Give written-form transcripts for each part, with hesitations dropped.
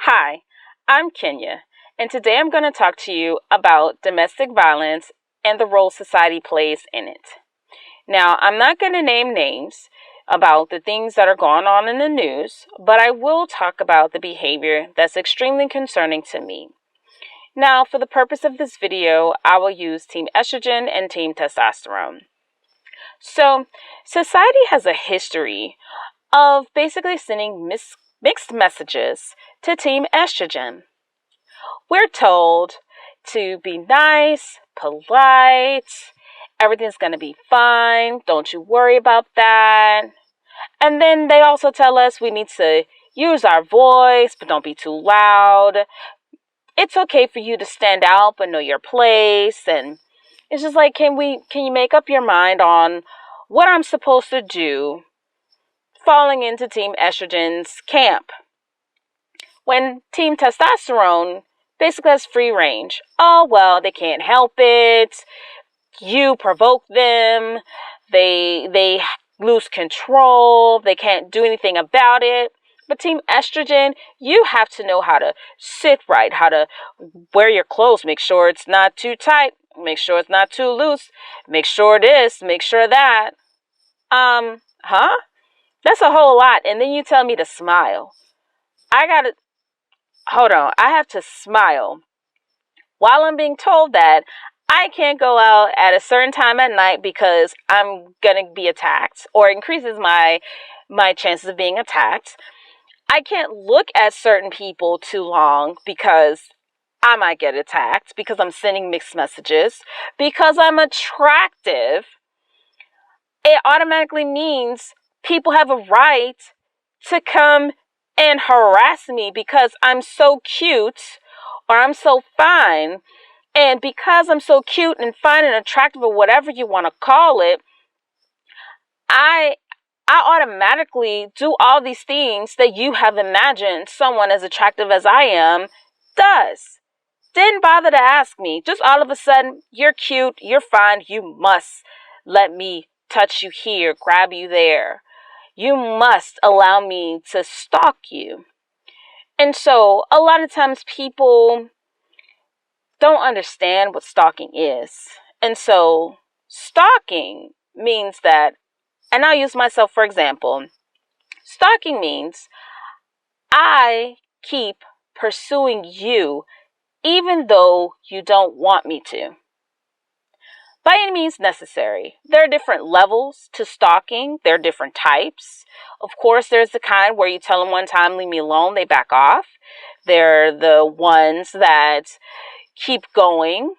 Hi, I'm Kenya, and today I'm going to talk to you about domestic violence and the role society plays in it. Now, I'm not going to name names about the things that are going on in the news, but I will talk about the behavior that's extremely concerning to me. Now, for the purpose of this video, I will use Team Estrogen and Team Testosterone. So, society has a history of basically sending mixed messages to Team Estrogen. We're told to be nice, polite, everything's going to be fine, don't you worry about that. And then they also tell us we need to use our voice, but don't be too loud. It's okay for you to stand out, but know your place. And it's just like, can you make up your mind on what I'm supposed to do falling into Team Estrogen's camp? When Team Testosterone basically has free range. Oh, well, they can't help it. You provoke them. They lose control. They can't do anything about it. But Team Estrogen, you have to know how to sit right, how to wear your clothes, make sure it's not too tight, make sure it's not too loose, make sure this, make sure that. Huh? That's a whole lot. And then you tell me to smile. Hold on, I have to smile while I'm being told that I can't go out at a certain time at night because I'm going to be attacked, or increases my chances of being attacked. I can't look at certain people too long because I might get attacked, because I'm sending mixed messages, because I'm attractive. It automatically means people have a right to come and harass me because I'm so cute or I'm so fine. And because I'm so cute and fine and attractive, or whatever you want to call it, I automatically do all these things that you have imagined someone as attractive as I am does. Didn't bother to ask me. Just all of a sudden, you're cute, you're fine, you must let me touch you here, grab you there. You must allow me to stalk you. And so a lot of times people don't understand what stalking is. And so stalking means that, and I'll use myself for example, stalking means I keep pursuing you even though you don't want me to. By any means necessary. There are different levels to stalking. There are different types. Of course, there's the kind where you tell them one time, leave me alone, they back off. There are the ones that keep going.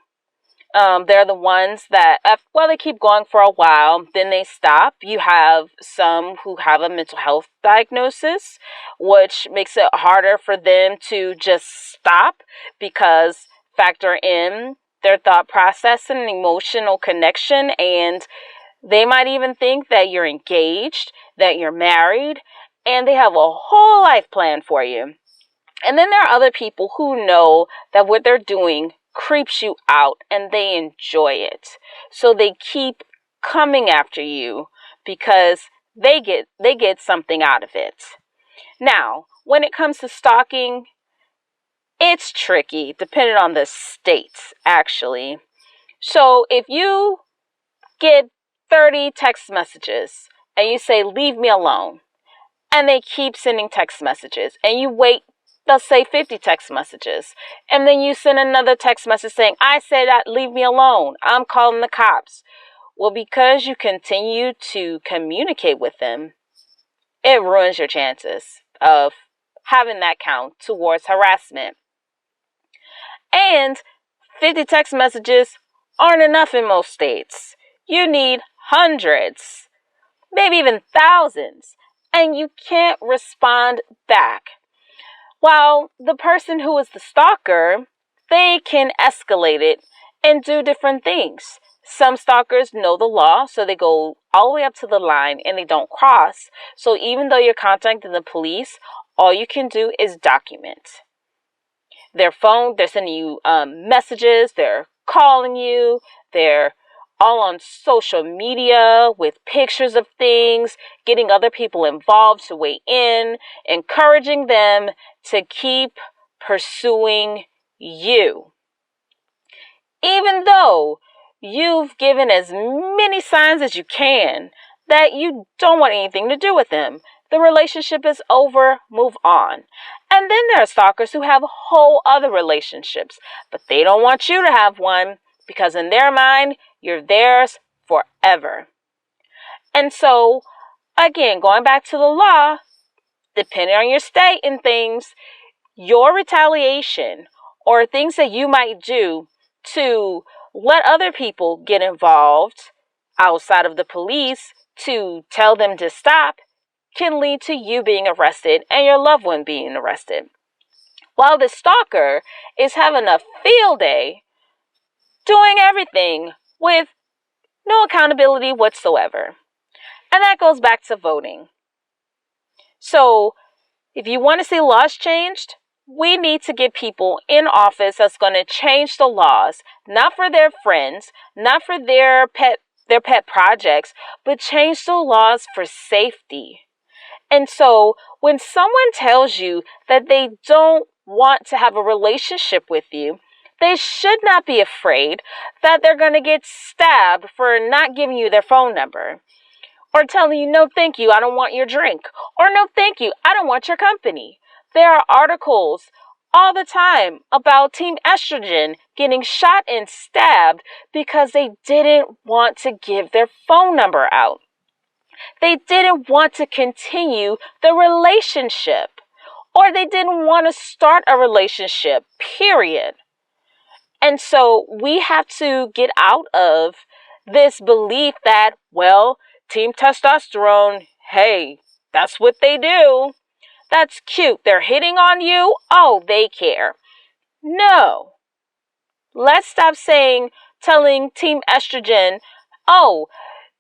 They're the ones that, they keep going for a while, then they stop. You have some who have a mental health diagnosis, which makes it harder for them to just stop, because factor in their thought process and emotional connection, and they might even think that you're engaged, that you're married, and they have a whole life plan for you. And then there are other people who know that what they're doing creeps you out and they enjoy it. So they keep coming after you because they get something out of it. Now, when it comes to stalking, it's tricky depending on the states, actually. So if you get 30 text messages and you say, leave me alone, and they keep sending text messages, and you wait, they'll say 50 text messages, and then you send another text message saying, I said that, leave me alone, I'm calling the cops. Well, because you continue to communicate with them, it ruins your chances of having that count towards harassment. And 50 text messages aren't enough in most states. You need hundreds, maybe even thousands, and you can't respond back. While the person who is the stalker, they can escalate it and do different things. Some stalkers know the law, so they go all the way up to the line and they don't cross. So even though you're contacting the police, all you can do is document. Their phone, they're sending you messages, they're calling you, they're all on social media with pictures of things, getting other people involved to weigh in, encouraging them to keep pursuing you. Even though you've given as many signs as you can that you don't want anything to do with them. The relationship is over, move on. And then there are stalkers who have whole other relationships, but they don't want you to have one because in their mind, you're theirs forever. And so, again, going back to the law, depending on your state and things, your retaliation or things that you might do to let other people get involved outside of the police to tell them to stop can lead to you being arrested and your loved one being arrested. While the stalker is having a field day doing everything with no accountability whatsoever. And that goes back to voting. So if you want to see laws changed, we need to get people in office that's going to change the laws, not for their friends, not for their pet projects, but change the laws for safety. And so when someone tells you that they don't want to have a relationship with you, they should not be afraid that they're going to get stabbed for not giving you their phone number. Or telling you, no, thank you, I don't want your drink. Or no, thank you, I don't want your company. There are articles all the time about Team Estrogen getting shot and stabbed because they didn't want to give their phone number out. They didn't want to continue the relationship. Or they didn't want to start a relationship, period. And so we have to get out of this belief that, well, Team Testosterone, hey, that's what they do. That's cute. They're hitting on you. Oh, they care. No. Let's stop telling Team Estrogen, oh,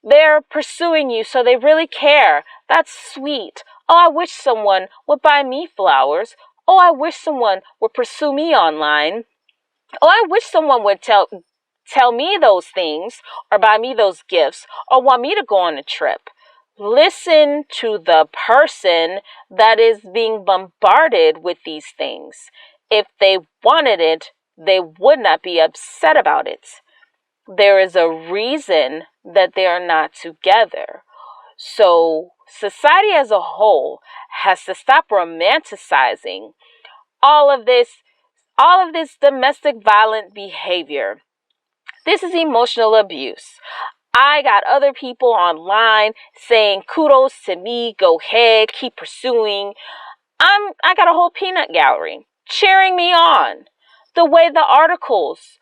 they're pursuing you, so they really care. That's sweet. Oh, I wish someone would buy me flowers. Oh, I wish someone would pursue me online. Oh, I wish someone would tell me those things or buy me those gifts or want me to go on a trip. Listen to the person that is being bombarded with these things. If they wanted it, they would not be upset about it. There is a reason that they are not together. So society as a whole has to stop romanticizing all of this domestic violent behavior. This is emotional abuse. I got other people online saying kudos to me, go ahead, keep pursuing. I got a whole peanut gallery cheering me on. The way the articles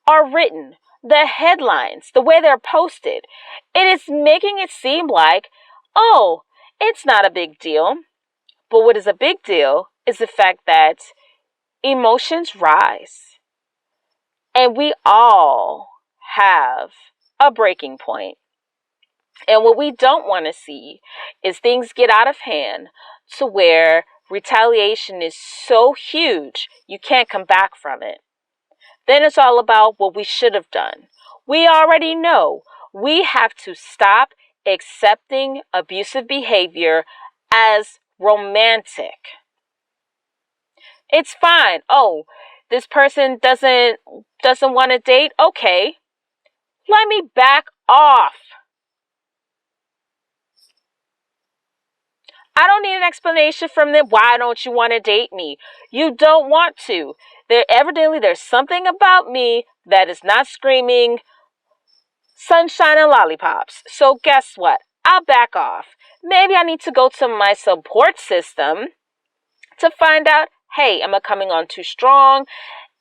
are written, the headlines, the way they're posted, it is making it seem like, oh, it's not a big deal. But what is a big deal is the fact that emotions rise. And we all have a breaking point. And what we don't want to see is things get out of hand to where retaliation is so huge you can't come back from it. Then it's all about what we should have done. We already know we have to stop accepting abusive behavior as romantic. It's fine. Oh, this person doesn't want to date. Okay, let me back off. I don't need an explanation from them. Why don't you want to date me? You don't want to. Evidently, there's something about me that is not screaming sunshine and lollipops. So guess what? I'll back off. Maybe I need to go to my support system to find out, hey, am I coming on too strong?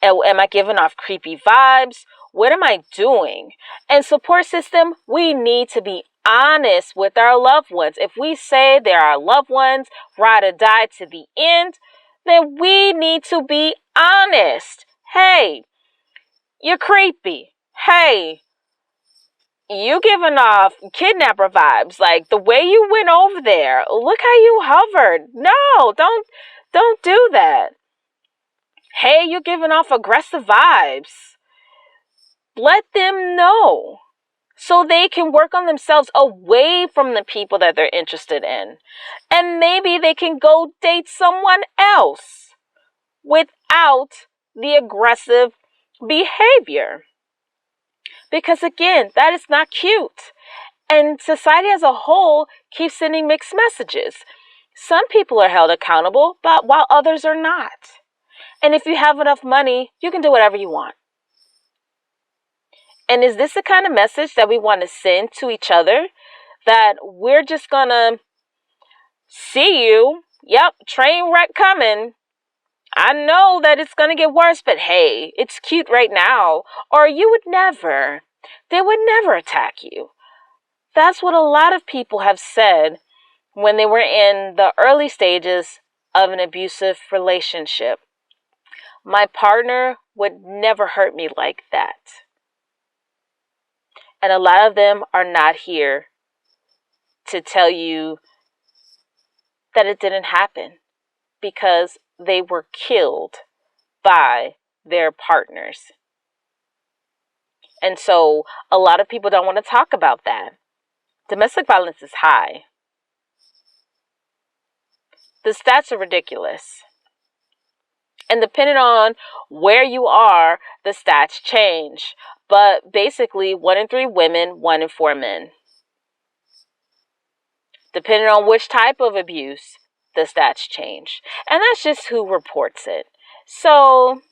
Am I giving off creepy vibes? What am I doing? And support system, we need to be honest with our loved ones. If we say they're our loved ones, ride or die to the end, then we need to be honest. Hey, you're creepy. Hey, you giving off kidnapper vibes. Like the way you went over there. Look how you hovered. No, don't do that. Hey, you're giving off aggressive vibes. Let them know so they can work on themselves away from the people that they're interested in. And maybe they can go date someone else. without the aggressive behavior. Because again, that is not cute. And society as a whole keeps sending mixed messages. Some people are held accountable, but while others are not. And if you have enough money, you can do whatever you want. And is this the kind of message that we want to send to each other? That we're just gonna see you, yep, train wreck coming. I know that it's gonna get worse, but hey, it's cute right now. Or you would never. They would never attack you. That's what a lot of people have said when they were in the early stages of an abusive relationship. My partner would never hurt me like that. And a lot of them are not here to tell you that it didn't happen because they were killed by their partners. And so a lot of people don't want to talk about that. Domestic violence is high. The stats are ridiculous. And depending on where you are, the stats change. But basically, 1 in 3 women, 1 in 4 men. Depending on which type of abuse, the stats change. And that's just who reports it. So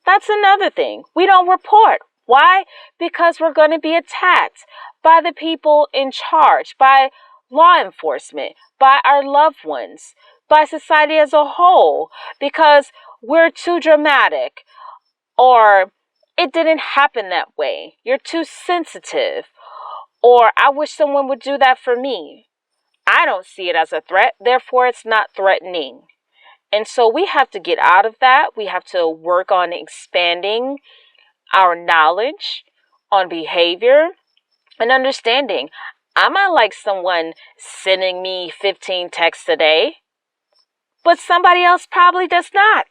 that's another thing. We don't report. Why? Because we're going to be attacked by the people in charge, by law enforcement, by our loved ones, by society as a whole, because we're too dramatic, or it didn't happen that way. You're too sensitive, or I wish someone would do that for me. I don't see it as a threat, therefore it's not threatening. And so we have to get out of that. We have to work on expanding our knowledge on behavior and understanding. I might like someone sending me 15 texts a day, but somebody else probably does not.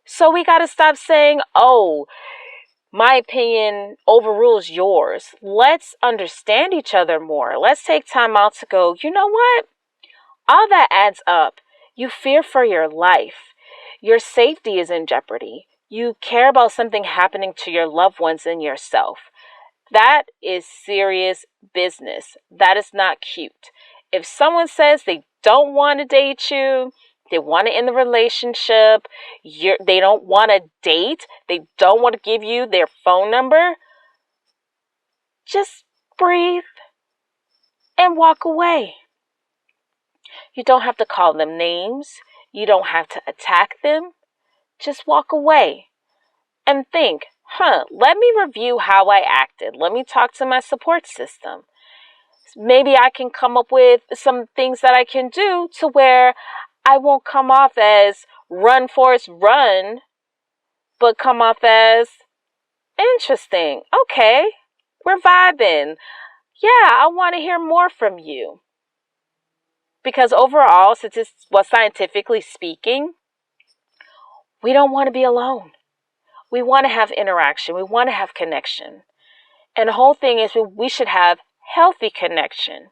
So we got to stop saying, oh, my opinion overrules yours. Let's understand each other more. Let's take time out to go, you know what? All that adds up. You fear for your life. Your safety is in jeopardy. You care about something happening to your loved ones and yourself. That is serious business. That is not cute. If someone says they don't want to date you, they want to end the relationship, they don't want to date, they don't want to give you their phone number, just breathe and walk away. You don't have to call them names. You don't have to attack them. Just walk away and think, let me review how I acted. Let me talk to my support system. Maybe I can come up with some things that I can do to where I won't come off as run, Forrest, run, but come off as interesting. Okay, we're vibing. Yeah, I want to hear more from you. Because overall, scientifically speaking, we don't want to be alone. We want to have interaction. We want to have connection. And the whole thing is we should have healthy connection.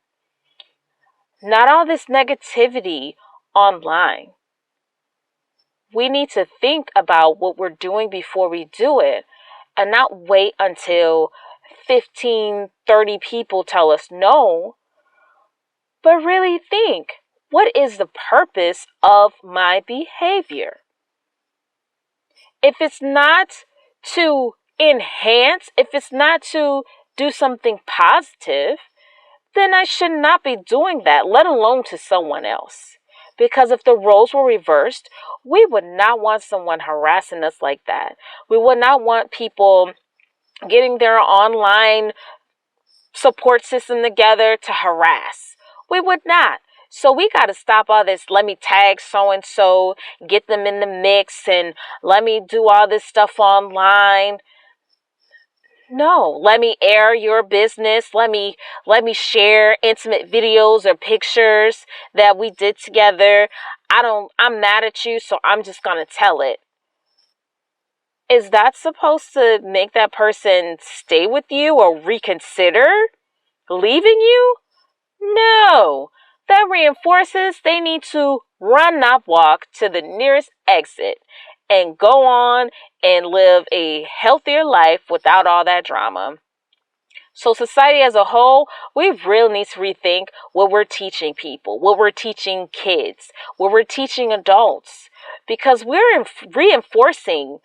Not all this negativity online. We need to think about what we're doing before we do it and not wait until 15, 30 people tell us no, but really think, what is the purpose of my behavior? If it's not to enhance, if it's not to do something positive, then I should not be doing that, let alone to someone else. Because if the roles were reversed, we would not want someone harassing us like that. We would not want people getting their online support system together to harass. We would not. So we got to stop all this, let me tag so-and-so, get them in the mix, and let me do all this stuff online. No, let me air your business. Let me share intimate videos or pictures that we did together. I'm mad at you, so I'm just going to tell it. Is that supposed to make that person stay with you or reconsider leaving you? No. That reinforces they need to run, not walk, to the nearest exit and go on and live a healthier life without all that drama. So society as a whole, we really need to rethink what we're teaching people, what we're teaching kids, what we're teaching adults, because we're reinforcing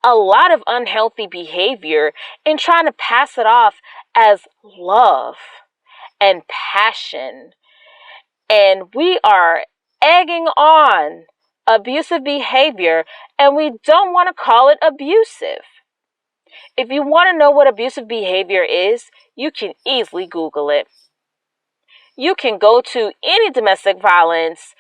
a lot of unhealthy behavior and trying to pass it off as love and passion. And we are egging on abusive behavior, and we don't want to call it abusive. If you want to know what abusive behavior is, you can easily Google it. You can go to any domestic violence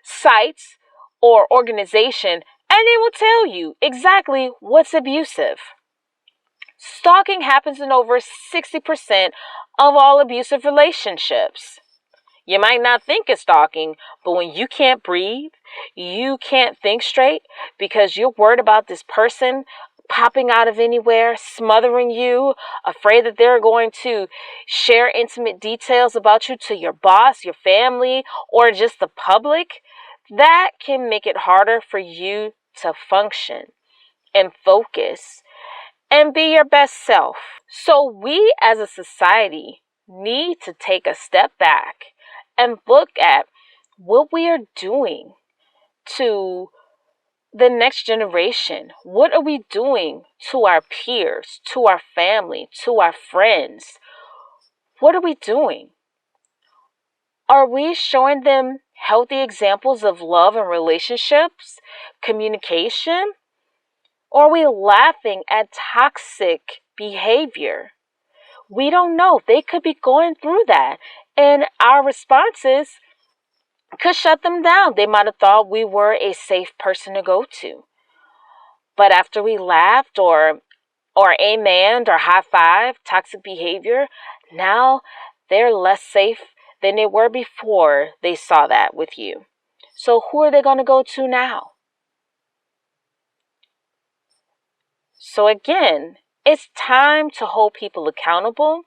sites or organization, and they will tell you exactly what's abusive. Stalking happens in over 60% of all abusive relationships. You might not think it's stalking, but when you can't breathe, you can't think straight because you're worried about this person popping out of anywhere, smothering you, afraid that they're going to share intimate details about you to your boss, your family, or just the public, that can make it harder for you to function and focus and be your best self. So we as a society need to take a step back and look at what we are doing to the next generation. What are we doing to our peers, to our family, to our friends? What are we doing? Are we showing them healthy examples of love and relationships, communication? Or are we laughing at toxic behavior? We don't know. They could be going through that. And our responses could shut them down. They might have thought we were a safe person to go to. But after we laughed or amened or high-fived toxic behavior, now they're less safe than they were before they saw that with you. So who are they going to go to now? So again, it's time to hold people accountable.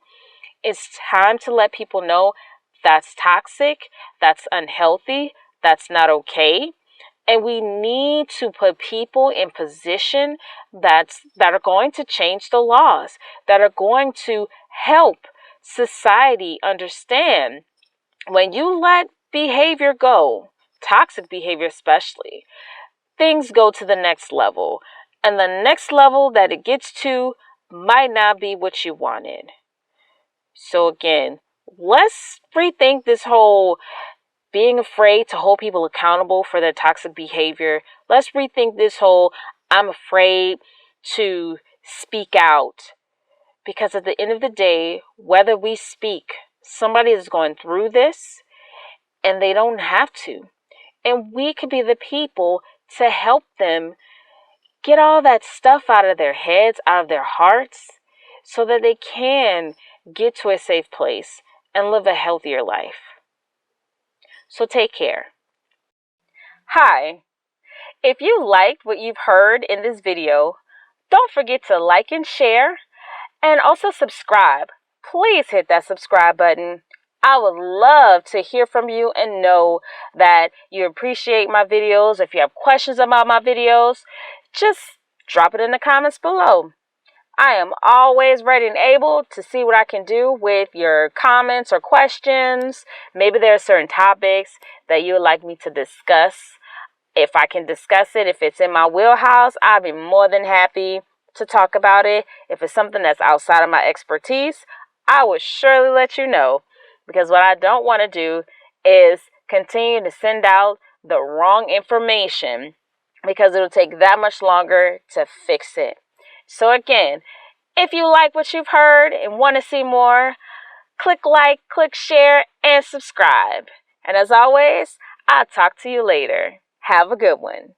It's time to let people know that's toxic, that's unhealthy, that's not okay. And we need to put people in position that are going to change the laws, that are going to help society understand when you let behavior go, toxic behavior especially, things go to the next level. And the next level that it gets to might not be what you wanted. So again, let's rethink this whole being afraid to hold people accountable for their toxic behavior. Let's rethink this whole I'm afraid to speak out. Because at the end of the day, whether we speak, somebody is going through this and they don't have to. And we could be the people to help them get all that stuff out of their heads, out of their hearts, so that they can get to a safe place and live a healthier life. So take care. Hi. If you liked what you've heard in this video, don't forget to like and share and also subscribe. Please hit that subscribe button. I would love to hear from you and know that you appreciate my videos. If you have questions about my videos, just drop it in the comments below. I am always ready and able to see what I can do with your comments or questions. Maybe there are certain topics that you would like me to discuss. If I can discuss it, if it's in my wheelhouse, I'd be more than happy to talk about it. If it's something that's outside of my expertise, I will surely let you know. Because what I don't want to do is continue to send out the wrong information, because it'll take that much longer to fix it. So again, if you like what you've heard and want to see more, click like, click share, and subscribe. And as always, I'll talk to you later. Have a good one.